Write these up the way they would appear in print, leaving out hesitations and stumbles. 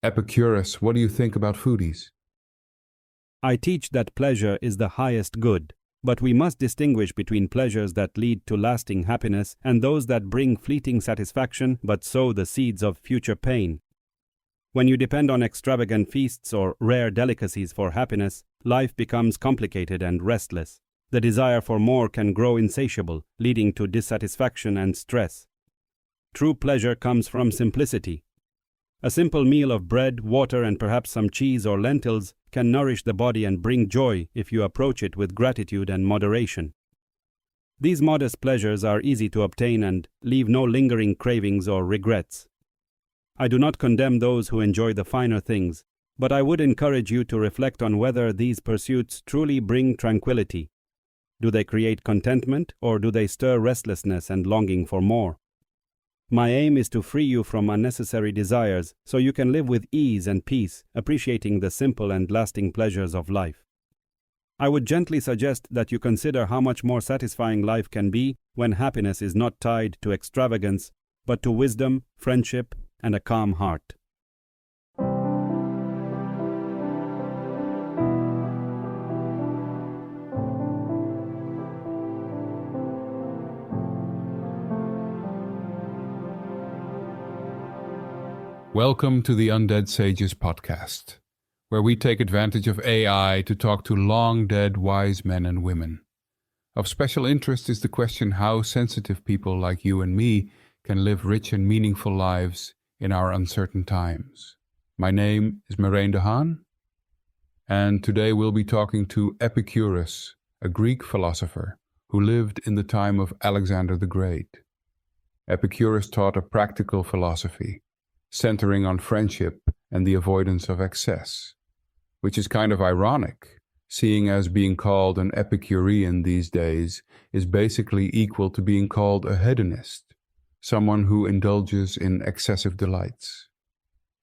Epicurus, what do you think about foodies? I teach that pleasure is the highest good, but we must distinguish between pleasures that lead to lasting happiness and those that bring fleeting satisfaction but sow the seeds of future pain. When you depend on extravagant feasts or rare delicacies for happiness, life becomes complicated and restless. The desire for more can grow insatiable, leading to dissatisfaction and stress. True pleasure comes from simplicity. A simple meal of bread, water, and perhaps some cheese or lentils can nourish the body and bring joy if you approach it with gratitude and moderation. These modest pleasures are easy to obtain and leave no lingering cravings or regrets. I do not condemn those who enjoy the finer things, but I would encourage you to reflect on whether these pursuits truly bring tranquility. Do they create contentment, or do they stir restlessness and longing for more? My aim is to free you from unnecessary desires so you can live with ease and peace, appreciating the simple and lasting pleasures of life. I would gently suggest that you consider how much more satisfying life can be when happiness is not tied to extravagance, but to wisdom, friendship, and a calm heart. Welcome to the Undead Sages podcast, where we take advantage of AI to talk to long-dead wise men and women. Of special interest is the question how sensitive people like you and me can live rich and meaningful lives in our uncertain times. My name is Merijn de Haen, and today we'll be talking to Epicurus, a Greek philosopher who lived in the time of Alexander the Great. Epicurus taught a practical philosophy, centering on friendship and the avoidance of excess, which is kind of ironic, seeing as being called an Epicurean these days is basically equal to being called a hedonist, someone who indulges in excessive delights.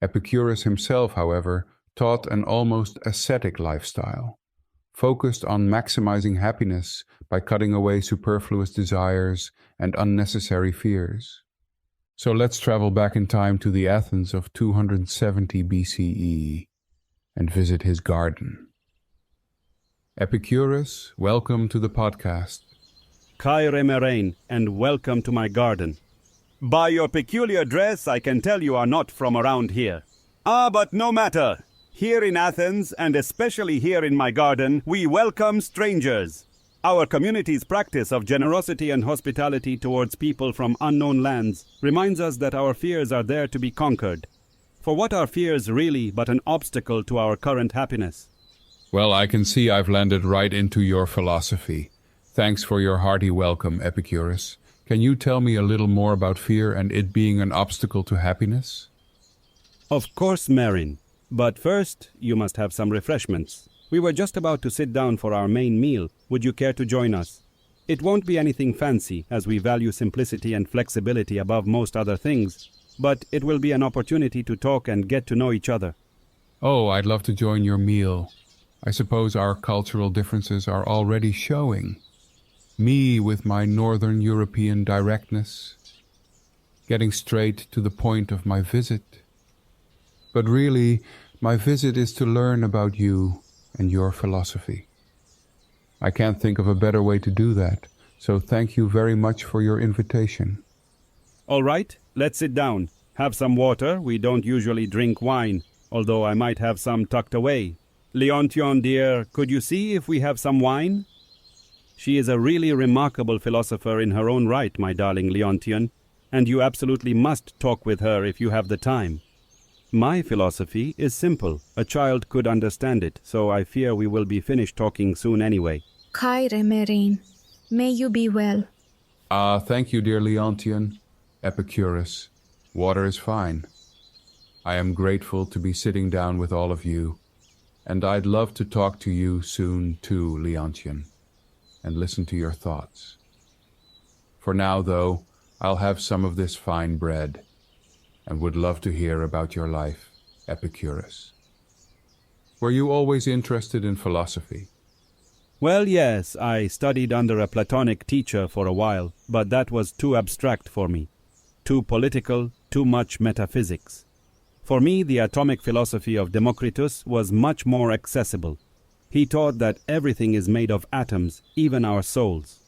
Epicurus himself, however, taught an almost ascetic lifestyle, focused on maximizing happiness by cutting away superfluous desires and unnecessary fears. So let's travel back in time to the Athens of 270 BCE and visit his garden. Epicurus, welcome to the podcast. Kaire Merijn, and welcome to my garden. By your peculiar dress, I can tell you are not from around here. But no matter. Here in Athens, and especially here in my garden, we welcome strangers. Our community's practice of generosity and hospitality towards people from unknown lands reminds us that our fears are there to be conquered. For what are fears really but an obstacle to our current happiness? Well, I can see I've landed right into your philosophy. Thanks for your hearty welcome, Epicurus. Can you tell me a little more about fear and it being an obstacle to happiness? Of course, Merijn. But first, you must have some refreshments. We were just about to sit down for our main meal. Would you care to join us? It won't be anything fancy, as we value simplicity and flexibility above most other things, but it will be an opportunity to talk and get to know each other. Oh, I'd love to join your meal. I suppose our cultural differences are already showing. Me with my Northern European directness, getting straight to the point of my visit. But really, my visit is to learn about you and your philosophy. I can't think of a better way to do that, so thank you very much for your invitation. All right, let's sit down. Have some water. We don't usually drink wine, although I might have some tucked away. Leontion, dear, could you see if we have some wine? She is a really remarkable philosopher in her own right, my darling Leontion, and you absolutely must talk with her if you have the time. My philosophy is simple. A child could understand it, so I fear we will be finished talking soon anyway. Kaire Merijn, may you be well. Thank you, dear Leontion. Epicurus, water is fine. I am grateful to be sitting down with all of you, and I'd love to talk to you soon too, Leontion, and listen to your thoughts. For now, though, I'll have some of this fine bread, and would love to hear about your life, Epicurus. Were you always interested in philosophy? Well, yes, I studied under a Platonic teacher for a while, but that was too abstract for me. Too political, too much metaphysics. For me, the atomic philosophy of Democritus was much more accessible. He taught that everything is made of atoms, even our souls.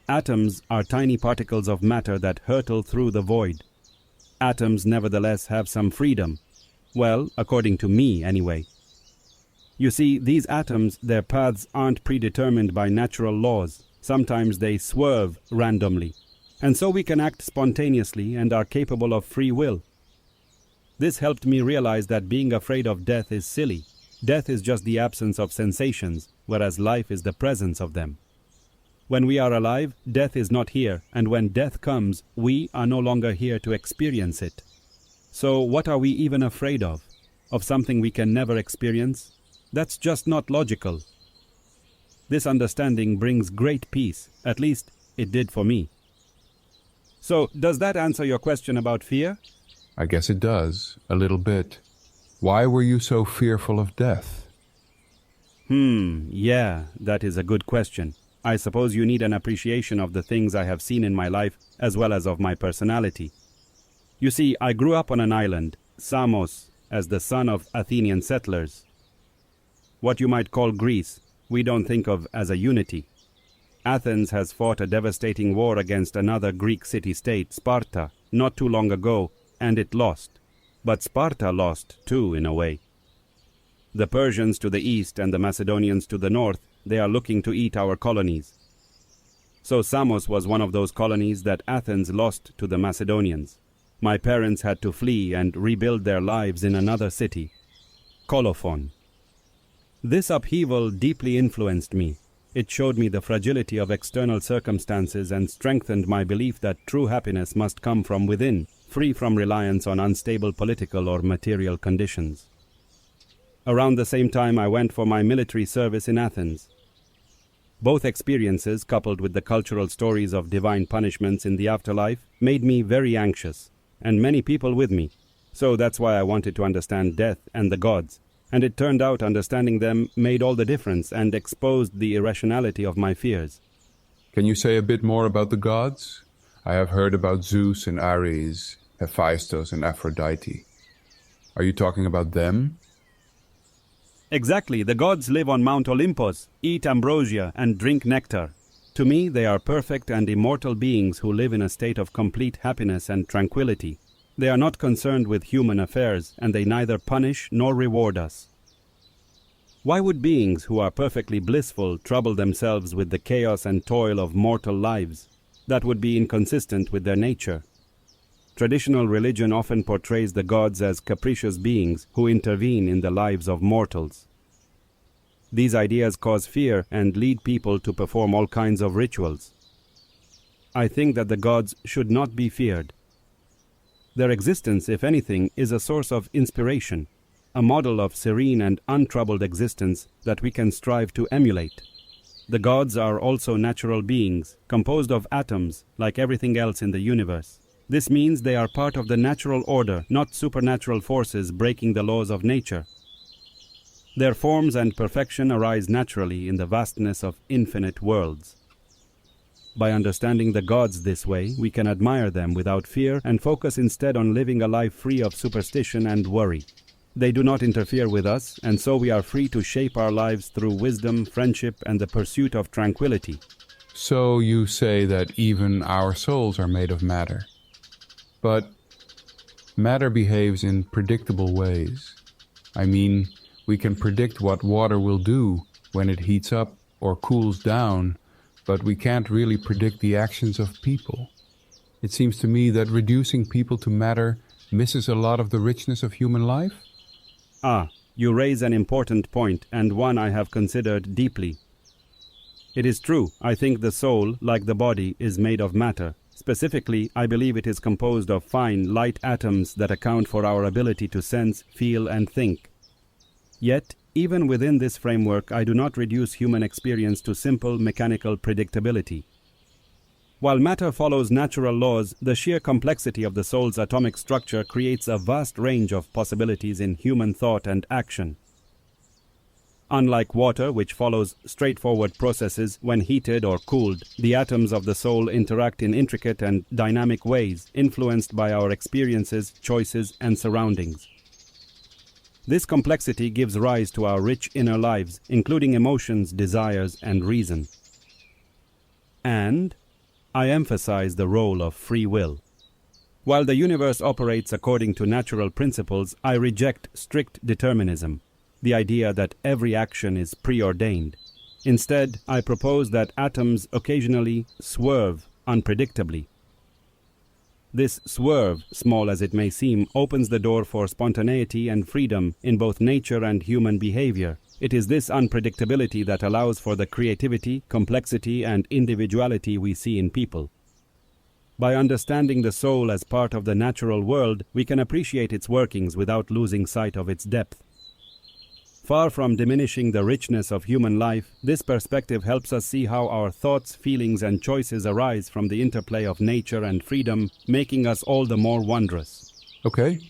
Atoms are tiny particles of matter that hurtle through the void. Atoms nevertheless have some freedom. Well, according to me anyway. You see, these atoms, their paths aren't predetermined by natural laws. Sometimes they swerve randomly. And so we can act spontaneously and are capable of free will. This helped me realize that being afraid of death is silly. Death is just the absence of sensations, whereas life is the presence of them. When we are alive, death is not here, and when death comes, we are no longer here to experience it. So what are we even afraid of? Of something we can never experience? That's just not logical. This understanding brings great peace, at least it did for me. So, does that answer your question about fear? I guess it does, a little bit. Why were you so fearful of death? Yeah, that is a good question. I suppose you need an appreciation of the things I have seen in my life, as well as of my personality. You see, I grew up on an island, Samos, as the son of Athenian settlers. What you might call Greece, we don't think of as a unity. Athens has fought a devastating war against another Greek city-state, Sparta, not too long ago, and it lost. But Sparta lost too, in a way. The Persians to the east and the Macedonians to the north, they are looking to eat our colonies. So Samos was one of those colonies that Athens lost to the Macedonians. My parents had to flee and rebuild their lives in another city, Colophon. This upheaval deeply influenced me. It showed me the fragility of external circumstances and strengthened my belief that true happiness must come from within, free from reliance on unstable political or material conditions. Around the same time, I went for my military service in Athens. Both experiences, coupled with the cultural stories of divine punishments in the afterlife, made me very anxious, and many people with me. So that's why I wanted to understand death and the gods. And it turned out understanding them made all the difference and exposed the irrationality of my fears. Can you say a bit more about the gods? I have heard about Zeus and Ares, Hephaestus and Aphrodite. Are you talking about them? Exactly. The gods live on Mount Olympus, eat ambrosia and drink nectar. To me, they are perfect and immortal beings who live in a state of complete happiness and tranquility. They are not concerned with human affairs, and they neither punish nor reward us. Why would beings who are perfectly blissful trouble themselves with the chaos and toil of mortal lives? That would be inconsistent with their nature. Traditional religion often portrays the gods as capricious beings who intervene in the lives of mortals. These ideas cause fear and lead people to perform all kinds of rituals. I think that the gods should not be feared. Their existence, if anything, is a source of inspiration, a model of serene and untroubled existence that we can strive to emulate. The gods are also natural beings, composed of atoms, like everything else in the universe. This means they are part of the natural order, not supernatural forces breaking the laws of nature. Their forms and perfection arise naturally in the vastness of infinite worlds. By understanding the gods this way, we can admire them without fear and focus instead on living a life free of superstition and worry. They do not interfere with us, and so we are free to shape our lives through wisdom, friendship, and the pursuit of tranquility. So you say that even our souls are made of matter. But matter behaves in predictable ways. I mean, we can predict what water will do when it heats up or cools down, but we can't really predict the actions of people. It seems to me that reducing people to matter misses a lot of the richness of human life. You raise an important point, and one I have considered deeply. It is true, I think the soul, like the body, is made of matter. Specifically, I believe it is composed of fine, light atoms that account for our ability to sense, feel, and think. Yet, even within this framework, I do not reduce human experience to simple mechanical predictability. While matter follows natural laws, the sheer complexity of the soul's atomic structure creates a vast range of possibilities in human thought and action. Unlike water, which follows straightforward processes, when heated or cooled, the atoms of the soul interact in intricate and dynamic ways, influenced by our experiences, choices, and surroundings. This complexity gives rise to our rich inner lives, including emotions, desires, and reason. And I emphasize the role of free will. While the universe operates according to natural principles, I reject strict determinism, the idea that every action is preordained. Instead, I propose that atoms occasionally swerve unpredictably. This swerve, small as it may seem, opens the door for spontaneity and freedom in both nature and human behavior. It is this unpredictability that allows for the creativity, complexity, and individuality we see in people. By understanding the soul as part of the natural world, we can appreciate its workings without losing sight of its depth. Far from diminishing the richness of human life, this perspective helps us see how our thoughts, feelings, and choices arise from the interplay of nature and freedom, making us all the more wondrous. Okay.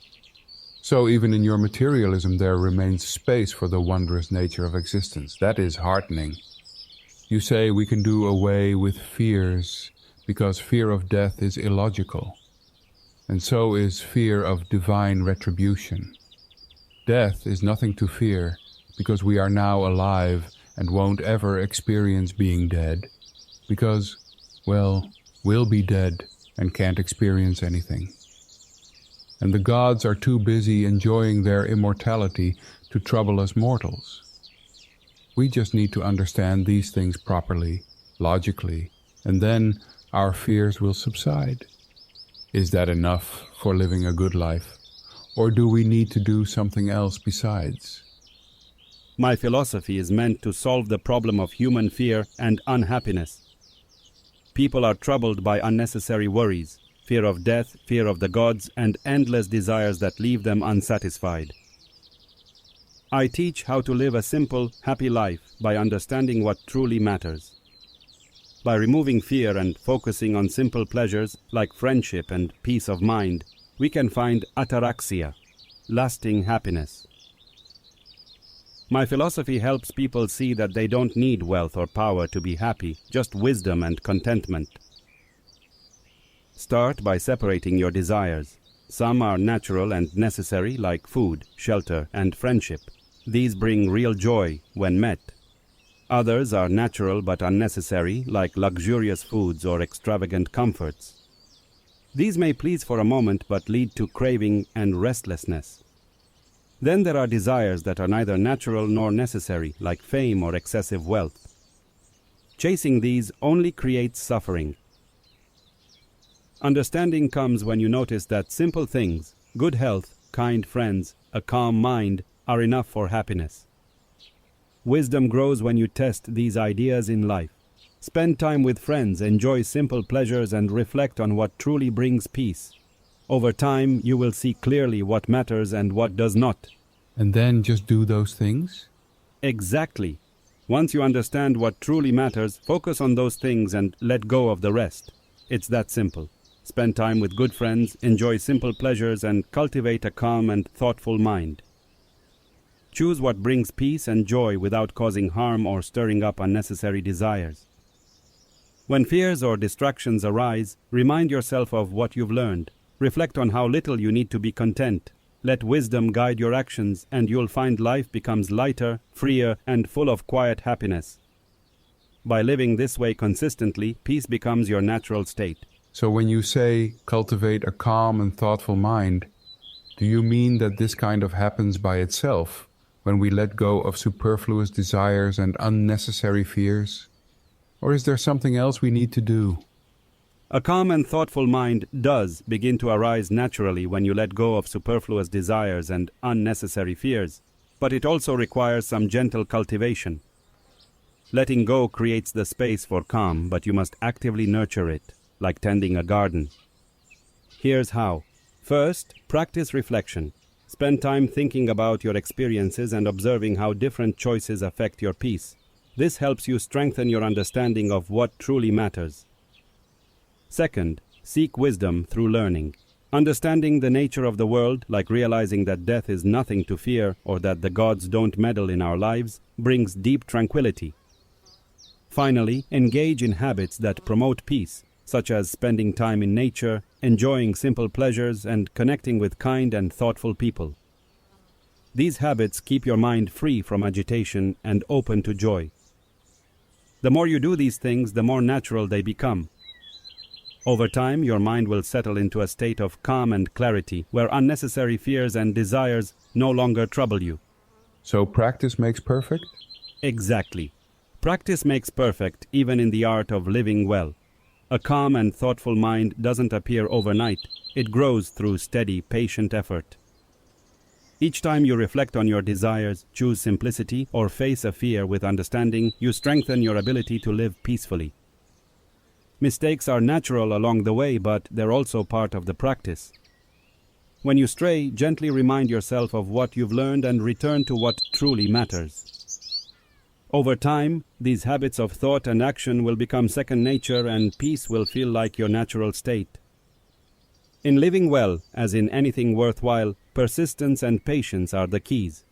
So even in your materialism there remains space for the wondrous nature of existence. That is heartening. You say we can do away with fears because fear of death is illogical. And so is fear of divine retribution. Death is nothing to fear, because we are now alive and won't ever experience being dead, because, well, we'll be dead and can't experience anything. And the gods are too busy enjoying their immortality to trouble us mortals. We just need to understand these things properly, logically, and then our fears will subside. Is that enough for living a good life? Or do we need to do something else besides? My philosophy is meant to solve the problem of human fear and unhappiness. People are troubled by unnecessary worries, fear of death, fear of the gods, and endless desires that leave them unsatisfied. I teach how to live a simple, happy life by understanding what truly matters. By removing fear and focusing on simple pleasures like friendship and peace of mind, we can find ataraxia, lasting happiness. My philosophy helps people see that they don't need wealth or power to be happy, just wisdom and contentment. Start by separating your desires. Some are natural and necessary, like food, shelter, and friendship. These bring real joy when met. Others are natural but unnecessary, like luxurious foods or extravagant comforts. These may please for a moment but lead to craving and restlessness. Then there are desires that are neither natural nor necessary, like fame or excessive wealth. Chasing these only creates suffering. Understanding comes when you notice that simple things, good health, kind friends, a calm mind, are enough for happiness. Wisdom grows when you test these ideas in life. Spend time with friends, enjoy simple pleasures, and reflect on what truly brings peace. Over time, you will see clearly what matters and what does not. And then just do those things? Exactly. Once you understand what truly matters, focus on those things and let go of the rest. It's that simple. Spend time with good friends, enjoy simple pleasures, and cultivate a calm and thoughtful mind. Choose what brings peace and joy without causing harm or stirring up unnecessary desires. When fears or distractions arise, remind yourself of what you've learned. Reflect on how little you need to be content. Let wisdom guide your actions, and you'll find life becomes lighter, freer, and full of quiet happiness. By living this way consistently, peace becomes your natural state. So when you say cultivate a calm and thoughtful mind, do you mean that this kind of happens by itself, when we let go of superfluous desires and unnecessary fears? Or is there something else we need to do? A calm and thoughtful mind does begin to arise naturally when you let go of superfluous desires and unnecessary fears, but it also requires some gentle cultivation. Letting go creates the space for calm, but you must actively nurture it, like tending a garden. Here's how. First, practice reflection. Spend time thinking about your experiences and observing how different choices affect your peace. This helps you strengthen your understanding of what truly matters. Second, seek wisdom through learning. Understanding the nature of the world, like realizing that death is nothing to fear or that the gods don't meddle in our lives, brings deep tranquility. Finally, engage in habits that promote peace, such as spending time in nature, enjoying simple pleasures, and connecting with kind and thoughtful people. These habits keep your mind free from agitation and open to joy. The more you do these things, the more natural they become. Over time, your mind will settle into a state of calm and clarity, where unnecessary fears and desires no longer trouble you. So practice makes perfect? Exactly. Practice makes perfect, even in the art of living well. A calm and thoughtful mind doesn't appear overnight. It grows through steady, patient effort. Each time you reflect on your desires, choose simplicity, or face a fear with understanding, you strengthen your ability to live peacefully. Mistakes are natural along the way, but they're also part of the practice. When you stray, gently remind yourself of what you've learned and return to what truly matters. Over time, these habits of thought and action will become second nature, and peace will feel like your natural state. In living well, as in anything worthwhile, persistence and patience are the keys.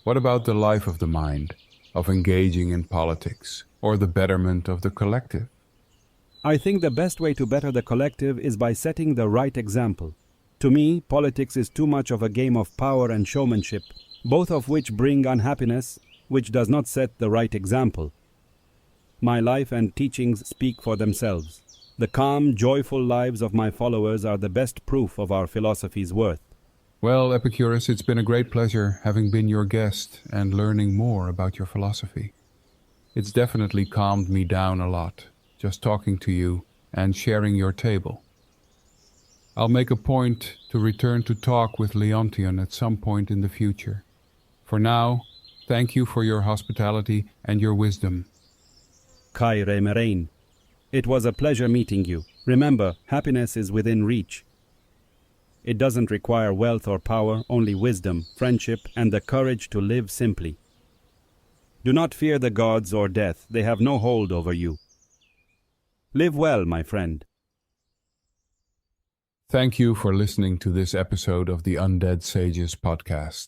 What about the life of the mind, of engaging in politics, or the betterment of the collective? I think the best way to better the collective is by setting the right example. To me, politics is too much of a game of power and showmanship, both of which bring unhappiness, which does not set the right example. My life and teachings speak for themselves. The calm, joyful lives of my followers are the best proof of our philosophy's worth. Well, Epicurus, it's been a great pleasure having been your guest and learning more about your philosophy. It's definitely calmed me down a lot, just talking to you and sharing your table. I'll make a point to return to talk with Leontion at some point in the future. For now, thank you for your hospitality and your wisdom. Merijn. It was a pleasure meeting you. Remember, happiness is within reach. It doesn't require wealth or power, only wisdom, friendship, and the courage to live simply. Do not fear the gods or death. They have no hold over you. Live well, my friend. Thank you for listening to this episode of the Undead Sages podcast.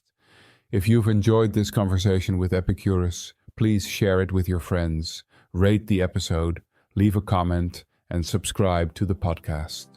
If you've enjoyed this conversation with Epicurus, please share it with your friends, rate the episode, leave a comment, and subscribe to the podcast.